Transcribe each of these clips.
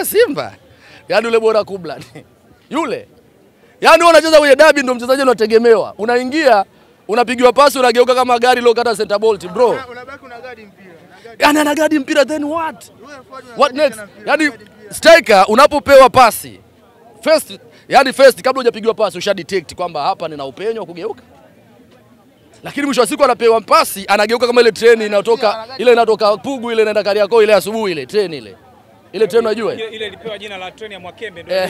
Simba. Yaani ule bora kubla. Yule. Yaani unacheza kwenye derby ndio mchezaji unategemewa. Unaingia, unapigiwa pasi unageuka kama gari lilokata center bolt, bro. Unabaki unagadi mpira. Yaani anagadi mpira then what? What next? Yaani striker unapopewa pasi first kabla hujapigiwa pasi usha detect kwamba hapa nina upenyo wa kugeuka. Lakini mwisho wa siku anapewa pasi anageuka kama ile treni inatoka Pugu ile inaenda Kariakoo ile asubuhi ile treni ile. Ile treni unajua? Ile ilipewa jina la treni ya Mwakembe ndio.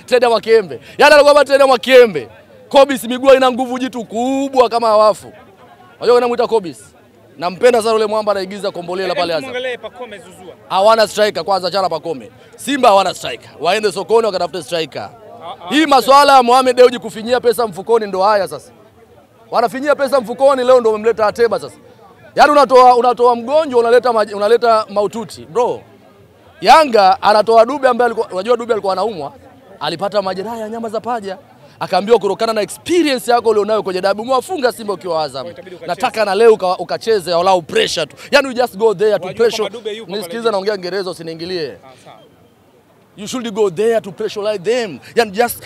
Treni ya Mwakembe. Yaani alikuwa kama treni ya Mwakembe. Kobisi miguu ina nguvu jitu kubwa kama hawafu. Unajua wanamuita Kobisi. Nampenda sana yule mwamba anaigiza Kombolela pale Azam. Muangalie Pacome Zouzoua. Hawana striker kwanza, chana Pacome. Simba hawana striker. Waende sokoni wakatafute striker. Hii masuala ya Mohamed Dewji kufinyia pesa mfukoni ndo haya sasa. Wanafinyia pesa mfukoni leo ndo wamemleta Ateba sasa. Yaani unatoa mgonjwa unaleta maututi. Bro. Yanga anatoa Dube ambaye alikuwa unajua Dube alikuwa anaumwa, alipata majeraha ya nyama za paja. Akaambiwa kutokana na experience yako ulionayo kwenye dabi mwafunga Simba ukiwa Azam. Nataka na leo ukacheze au pressure tu. Yaani you just go there to pressure. Nisikilize naongea Kiingereza usiniingilie. You should go there to pressurize them. Yaani just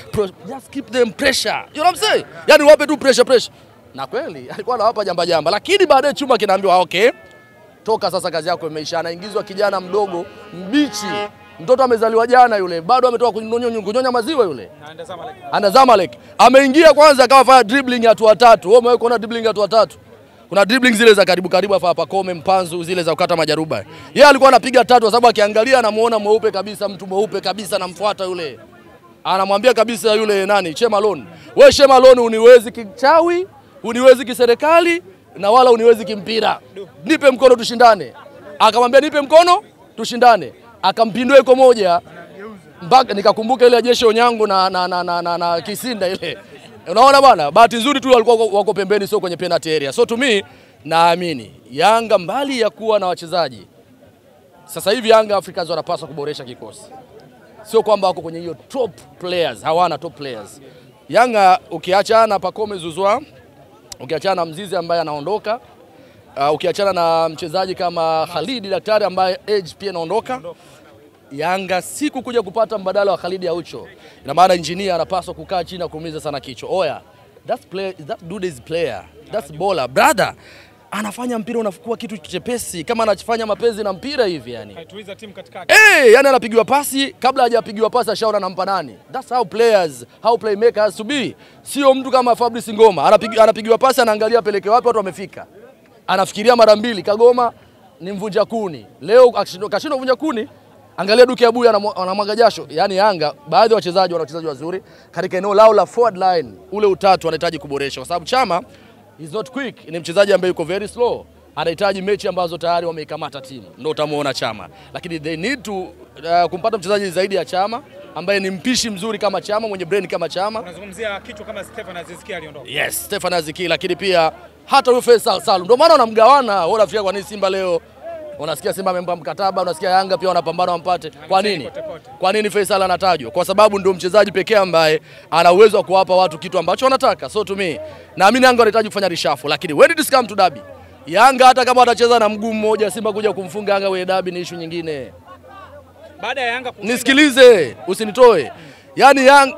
keep them pressure. You know what I'm saying? Yaani wape tu pressure. Na kweli alikuwa anawapa jamba. Lakini baadaye chuma kinaambiwa okay. Toka sasa kazi yako imeisha. Anaingizwa kijana mdogo, mbichi. Mtoto amezaliwa jana yule, bado ametoka kunyonya maziwa yule. Anda Zamalek. Ameingia kwanza akawa fanya dribbling ya hatua tatu. Wewe umewahi kuona dribbling ya hatua tatu? Kuna dribbling zile za karibu afa Pacome Mpanzu zile za kukata majaruba. Yeye alikuwa anapiga tatu kwa sababu akiangalia anamuona mweupe kabisa, mtu mweupe kabisa anamfuata yule. Anamwambia kabisa yule nani, Chemalone. Wewe Chemalone uniwezi kichawi, uniwezi kiserikali na wala uniwezi kimpira. Nipe mkono tushindane. Akamwambia nipe mkono tushindane. Akampindua iko moja mpaka nikakumbuka ile Jeshi Onyango na Kisinda ile. Unaona bwana, bahati nzuri tu walikuwa wako pembeni sio kwenye penalty area. So to me naamini Yanga mbali ya kuwa na wachezaji. Sasa hivi Yanga Africans wanapaswa kuboresha kikosi. Sio kwamba wako kwenye hiyo top players, hawana top players. Yanga ukiachana Pacome Zouzoua, ukiachana Mzizi ambaye anaondoka, ukiachana na mchezaji kama Khalid Daktari ambaye age pia anaondoka, Yanga siku kuja kupata mbadala wa Khalid Aucho. Ina maana engineer anapaswa kukaa chini na kuumiza sana kichwa. Oya, that dude is player. That's baller, brother. Anafanya mpira unakuwa kitu chepesi kama anafanya mapenzi na mpira hivi yani. Haituiza timu katikati. Yani anapigiwa pasi kabla hajapigiwa pasi ashaona anampa nani. That's how playmakers has to be. Sio mtu kama Fabrice Ngoma. Anapigiwa pasi anaangalia peleke wapi watu wamefika. Anafikiria mara mbili. Kagoma ni mvunja kuni. Leo kashindwa kuvunja kuni. Angalia Duke Abuya anamwaga jasho. Yaani Yanga baadhi ya wachezaji wana wachezaji wazuri katika eneo lao la forward line. Ule utatu wanahitaji kuboresha kwa sababu Chama is not quick. Ni mchezaji ambaye yuko very slow. Anahitaji mechi ambazo tayari wameikamata timu. Ndio utamuona Chama. Lakini they need to kumpata mchezaji zaidi ya Chama ambaye ni mpishi mzuri kama Chama, mwenye brain kama Chama. Unazungumzia kichwa kama Stefan Aziz Ki aliondoka. Yes, Stefan Aziz Ki, lakini pia hata huyo Faisal Salum. Ndio maana wanamgawana. Wao unafikiria kwa nini Simba leo unasikia Simba amempa mkataba, unasikia Yanga pia wanapambana wampate. Kwa nini? Kwa nini Faisal anatajwa? Kwa sababu ndio mchezaji pekee ambaye ana uwezo wa kuwapa watu kitu ambacho wanataka. So to me, naamini Yanga wanahitaji kufanya reshuffle, lakini when it comes to derby, Yanga hata kama watacheza na mguu mmoja, Simba kuja kumfunga Yanga kwenye derby ni issue nyingine. Baada ya Yanga kushinda, nisikilize, usinitoe.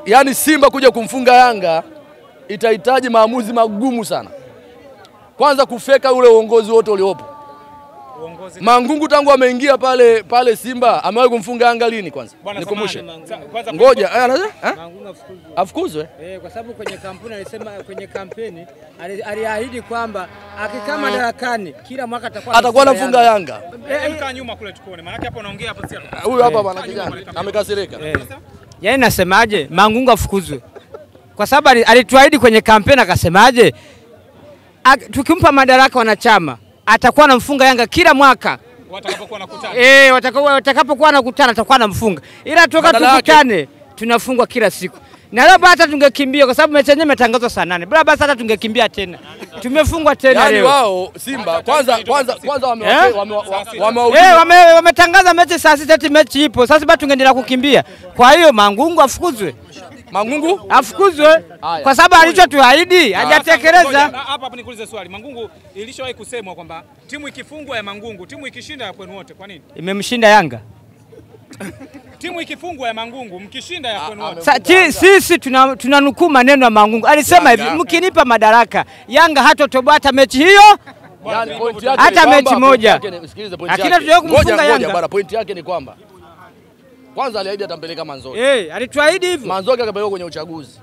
Yaani Simba kuja kumfunga Yanga itahitaji maamuzi magumu sana. Kwanza kufeka ule uongozi wote uliopo. Mangungu tangu ameingia pale Simba amewahi kumfunga Yanga lini kwanza? Nikumbushe. Ngoja, Mangungu afukuzwe. Kwa sababu kwenye kampuni alisema kwenye kampeni aliahidi kwamba akikaa madarakani kila mwaka atakuwa anafunga Yanga. Mkaa nyuma kule tukuone. Maana hapo anaongea hapo sio. Huyu hapa bwana kijana amekasirika. Yaani nasemaje? Mangungu afukuzwe. Kwa sababu alituahidi kwenye kampeni akasemaje? Tukimpa madaraka wanachama atakuwa anamfunga Yanga kila mwaka. Watakapokuwa nakutana. Watakapokuwa nakutana atakuwa anamfunga. Ila toka tukutane tunafungwa kila siku. Na leo hata tungekimbia kwa sababu mechi yenyewe imetangazwa saa 8. Bila basi hata tungekimbia tena. Tumefungwa tena leo. Yaani wao Simba kwanza wametangaza mechi saa 6 mechi ipo. Sasa bado tungeendelea kukimbia. Kwa hiyo Mangungu afukuzwe. Mangungu afukuzwe kwa sababu alichotuahidi hajatekeleza. Hapa nikuulize swali. Mangungu ilishawahi kusemwa kwamba timu ikifungwa ya Mangungu, timu ikishinda ya kwenu wote. Kwa nini? Imemshinda Yanga. Timu ikifungwa ya Mangungu, mkishinda ya kwenu wote. Sisi tunanukuu maneno ya Mangungu. Alisema hivi, mkinipa madaraka Yanga hatotoboa hata mechi hiyo. Yani point yake hata mechi moja. Sikiliza point Lakini yake. tunataka kumfunga Yanga. Bwana, point yake ni kwamba kwanza aliahidi atampeleka Manzoki. Alituahidi hivyo. Manzoki akapeleka kwenye uchaguzi.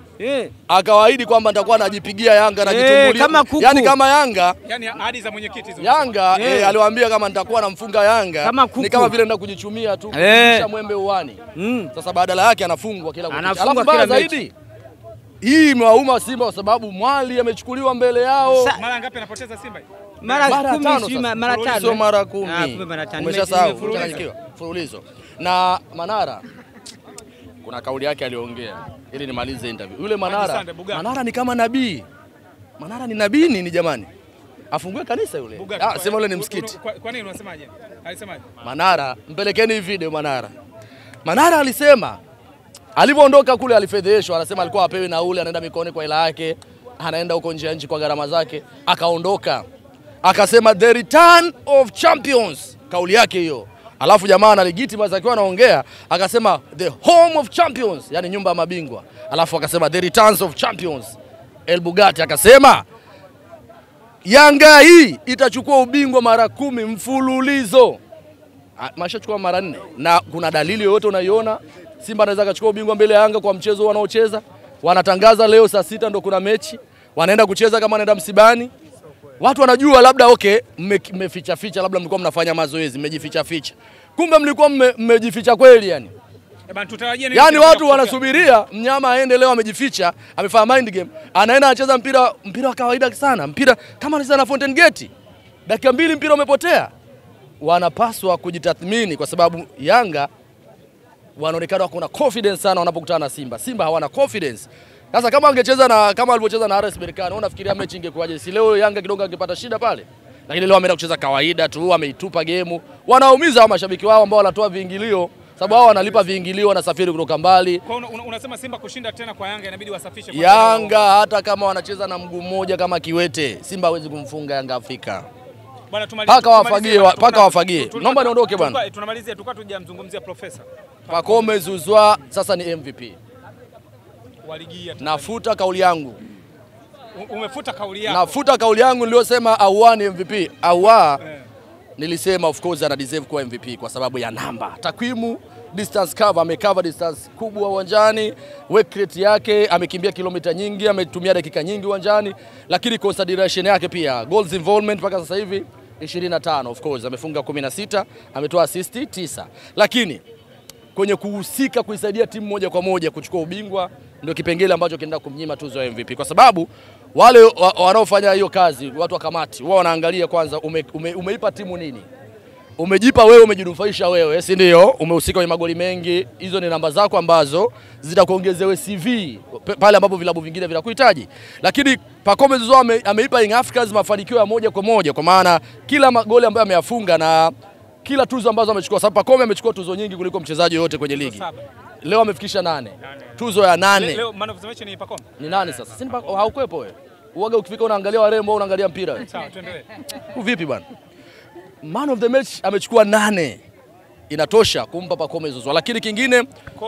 Akawaahidi kwamba nitakuwa najipigia Yanga na kitumbulia. Kama kuku. Yani kama Yanga. Yani ahadi za mwenyekiti hizo. Yanga aliwaambia kama nitakuwa namfunga Yanga ni kama vile nenda kujichumia tu kisha mwembe uani. Sasa badala yake anafungwa kila kukicha. Alafu baya zaidi hii imewauma Simba kwa sababu Mwali amechukuliwa mbele yao. Mara ngapi anapoteza Simba? Mara 10, mara 5. Sio mara 10. Umeshasahau kuchanganyikiwa. Fululizo. Na Manara kuna kauli yake aliongea ili nimalize interview. Yule Manara ni kama nabii. Manara ni nabii ni jamani. Afungue kanisa yule. Sema yule ni msikiti. Kwa nini unasemaje? Alisemaje? Manara, mpelekeni hii video Manara. Manara alisema alipoondoka kule alifedheshwa, anasema alikuwa apewi nauli, anaenda mikoani kwa ila yake, anaenda huko nje ya nchi kwa gharama zake, akaondoka. Akasema the return of champions. Kauli yake hiyo. Alafu jamaa ana legitimize akiwa anaongea, akasema the home of champions, yani nyumba ya mabingwa. Alafu akasema the returns of champions. El Bugatti akasema Yanga hii itachukua ubingwa mara 10 mfululizo. Mashachukua mara 4. Na kuna dalili yoyote unaiona Simba anaweza akachukua ubingwa mbele ya Yanga kwa mchezo wanaocheza? Wanatangaza leo saa 6 ndo kuna mechi. Wanaenda kucheza kama wanaenda msibani. Watu wanajua labda mmeficha ficha, labda mlikuwa mnafanya mazoezi, mmejificha ficha. Kumbe mlikuwa mmejificha kweli yani. Yani watu wanasubiria mnyama aende leo amejificha, amefanya mind game, anaenda anacheza mpira wa kawaida sana, mpira kama anacheza na Fountain Gate. Dakika 2 mpira umepotea. Wanapaswa kujitathmini kwa sababu Yanga wanaonekana wako na confidence sana wanapokutana na Simba. Simba hawana confidence. Sasa kama angecheza kama alivyocheza na RS Berkane, unafikiria mechi ingekuwaje? Si leo Yanga kidogo angepata shida pale. Lakini leo ameenda kucheza kawaida tu, ameitupa game. Wanaumiza wa mashabiki wao ambao wanatoa viingilio, sababu wao wanalipa viingilio, wanasafiri kutoka mbali. Kwa unasema Simba kushinda tena kwa Yanga inabidi wasafishe kwa Yanga hata kama wanacheza na mguu mmoja kama Kiwete, Simba hawezi kumfunga Yanga Afrika. Bwana tumalizie. Paka wafagie. Naomba niondoke bwana. Tunamalizia tulikuwa tujamzungumzia Profesa. Pacome Zouzoua sasa ni MVP. Waligia. Nafuta kauli yangu. Umefuta kauli yako. Nafuta kauli yangu niliyosema Ahoua ni MVP. Ahoua nilisema of course ana deserve kuwa MVP kwa sababu ya namba. Takwimu, distance cover, amecover distance kubwa uwanjani, work rate yake, amekimbia kilomita nyingi, ametumia dakika nyingi uwanjani, lakini consideration yake pia, goals involvement mpaka sasa hivi 25 of course, amefunga 16, ametoa assist 9. Lakini kwenye kuhusika kuisaidia timu moja kwa moja kuchukua ubingwa ndio kipengele ambacho kinaenda kumnyima tuzo ya MVP kwa sababu wale wanaofanya hiyo kazi, watu wa kamati, wao wanaangalia kwanza umeipa timu nini? Umejipa wewe, umejinufaisha wewe, si ndio? Umehusika kwenye magoli mengi, hizo ni namba zako ambazo zitakuongezewe CV pale ambapo vilabu vingine vinakuhitaji. Lakini Pacome Zouzoua ameipa Young Africans mafanikio ya moja kwa moja kwa maana kila magoli ambayo ameyafunga na kila tuzo ambazo amechukua. Sababu Pacome amechukua tuzo nyingi kuliko mchezaji yote kwenye ligi. Leo amefikisha 8. Tuzo ya 8. Leo man of the match ni Pacome. Ni nani sasa? Si haukuepo wewe. Uwaga ukifika unaangalia warembo au unaangalia mpira wewe. Sawa, tuendelee. Vipi bwana? Man of the match amechukua 8. Inatosha kumpa Pacome Zouzoua. Lakini kingine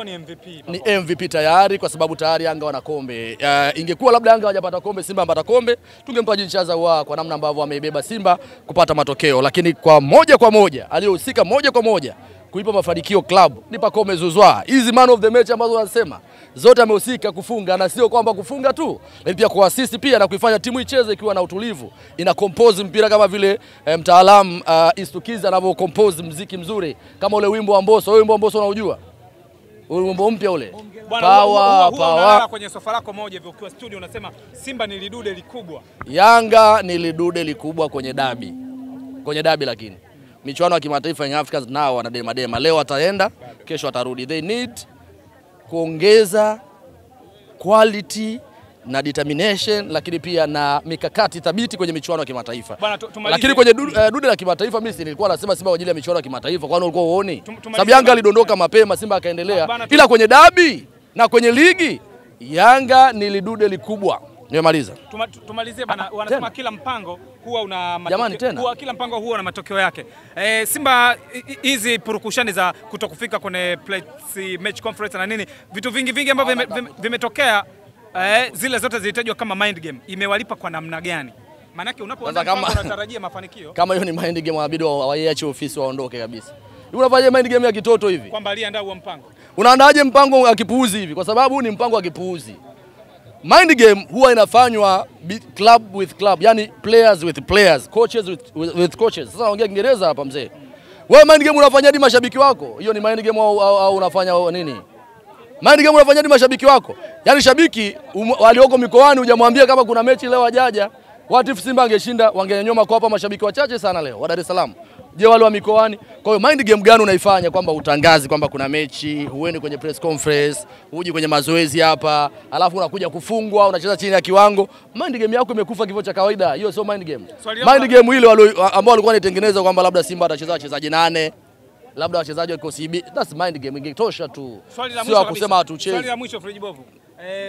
ni MVP. Ni MVP tayari kwa sababu tayari Yanga wana kombe. Ingekuwa labda Yanga hajapata kombe, Simba amepata kombe, tungempa jinchaza kwa namna ambavyo ameibeba Simba kupata matokeo. Lakini kwa moja aliyohusika moja kwa moja kuipa mafanikio club ni Pacome Zouzoua. Hizi man of the match ambazo wanasema zote amehusika kufunga, na sio kwamba kufunga tu, lakini pia kuassist pia na kuifanya timu icheze ikiwa na utulivu. Ina compose mpira kama vile mtaalamu Istukiza anavyo compose muziki mzuri kama ule wimbo wa Mbosso. Wewe wimbo wa Mbosso unaujua? Ule wimbo mpya ule. Power. Kwenye sofa lako moja hivi ukiwa studio unasema Simba ni lidude likubwa. Yanga ni lidude likubwa kwenye dabi. Kwenye dabi lakini michuano ya kimataifa Young Africans nao wanadema. Leo wataenda, kesho watarudi. They need kuongeza quality na determination, lakini pia na mikakati thabiti kwenye michuano ya kimataifa. Lakini kwenye dude la kimataifa mimi nilikuwa nasema Simba kwa ajili ya michuano ya kimataifa, kwani ulikuwa uone? Sababu Yanga alidondoka mapema, Simba akaendelea. Ila kwenye dabi na kwenye ligi Yanga ni lidude likubwa. Nimemaliza. Tumalizie bana, wanasema kila mpango huwa una matokeo. Kila mpango huwa na matokeo yake. Simba hizi purukushani za kutokufika kwenye match conference na nini, vitu vingi ambavyo vimetokea, zile zote zilitajwa kama mind game. Imewalipa kwa namna gani? Maanake unapoanza kama unatarajia mafanikio. Kama hiyo ni mind game, inabidi waiache ofisi waondoke kabisa. Unafanya mind game ya kitoto hivi. Kwamba aliandaa huo mpango. Unaandaaje mpango wa kipuuzi hivi? Kwa sababu ni mpango wa kipuuzi. Mind game huwa inafanywa club with club, yani players with players, coaches with coaches. Sasa naongea Kiingereza hapa mzee. Wewe mind game unafanya hadi mashabiki wako. Hiyo ni mind game au unafanya nini? Mind game unafanya hadi mashabiki wako. Yaani shabiki walioko mikoani hujamwambia kama kuna mechi leo hajaja. What if Simba angeshinda, wangenyanyoma kwa hapa mashabiki wachache sana leo wa Dar es Salaam. Je, wale wa mikoani? Kwa hiyo mind game gani unaifanya kwamba utangazi kwamba kuna mechi, uende kwenye press conference, uje kwenye mazoezi hapa, alafu unakuja kufungwa, unacheza chini ya kiwango. Mind game yako imekufa kifo cha kawaida. Hiyo sio mind game. Mind game ile ambao walikuwa wanatengeneza kwamba labda Simba atacheza wachezaji 8, labda wachezaji wa kikosi B. That's mind game, ingetosha tu. Sio kusema hatuchezi. Swali la mwisho Friji Bovu.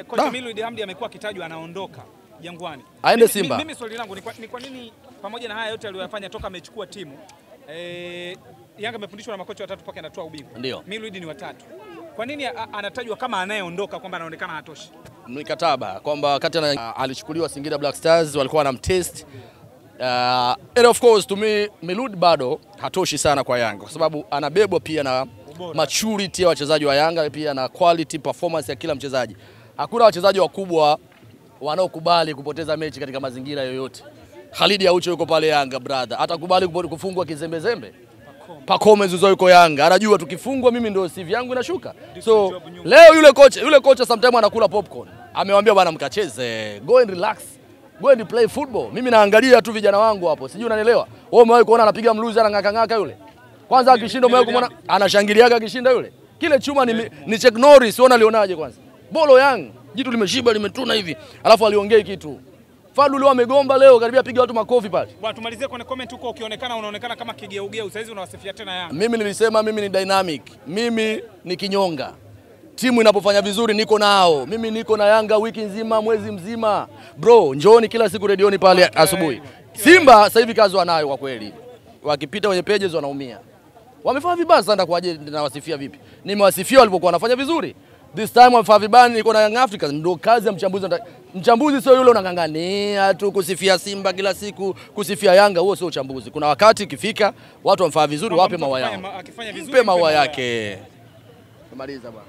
Kocha Miluid Hamdi amekuwa akitajwa anaondoka Jangwani. Aende Simba. Mimi swali langu ni kwa nini pamoja na haya yote aliyofanya toka amechukua timu, Yanga amefundishwa na makocha watatu mpaka anatoa ubingwa. Ndio. Miluid ni watatu. Kwa nini anatajwa kama anayeondoka, kwamba anaonekana hatoshi? Mkataba kwamba wakati alichukuliwa Singida Black Stars walikuwa wanamtest. And of course to me Miluid bado hatoshi sana kwa Yanga kwa sababu anabebwa pia na maturity ya wachezaji wa Yanga, pia na quality performance ya kila mchezaji. Hakuna wachezaji wakubwa wanaokubali kupoteza mechi katika mazingira yoyote. Khalid Aucho yuko pale Yanga brother. Atakubali kufungwa kizembezembe? Pacome Zouzoua yuko Yanga. Anajua tukifungwa mimi ndio CV yangu inashuka. So leo yule kocha sometimes anakula popcorn. Amewambia bwana mkacheze, go and relax. Go and play football. Mimi naangalia tu vijana wangu hapo. Sijui unanielewa. Wewe umewahi kuona anapiga mluzi anang'aka yule? Kwanza akishinda umewahi kuona anashangiliaga akishinda yule? Kile chuma ni Chuck Norris, unaona alionaje kwanza? Bolo Young, jitu limeshiba limetuna hivi. Alafu aliongea kitu. Fadlu leo amegomba leo karibia piga watu makofi pale. Bwana tumalizie kwenye comment huko, unaonekana kama kigeugeu, sasa hizi unawasifia tena Yanga. Mimi nilisema mimi ni dynamic. Mimi ni kinyonga. Timu inapofanya vizuri niko nao. Mimi niko na Yanga wiki nzima, mwezi mzima. Bro, njooni kila siku redioni pale asubuhi. Simba sasa hivi kazi wanayo kwa kweli. Wakipita kwenye pages wanaumia. Wamefanya vibaya sana kwa aje nawasifia vipi? Nimewasifia walipokuwa wanafanya vizuri. This time wamefanya vibaya, niko na Young Africans, ndio kazi ya mchambuzi. Mchambuzi sio yule unangangania tu kusifia Simba kila siku, kusifia Yanga, huo sio uchambuzi. Kuna wakati ikifika watu wamfanya vizuri, wape maua yao. Mpe maua yake. Tumaliza bwana.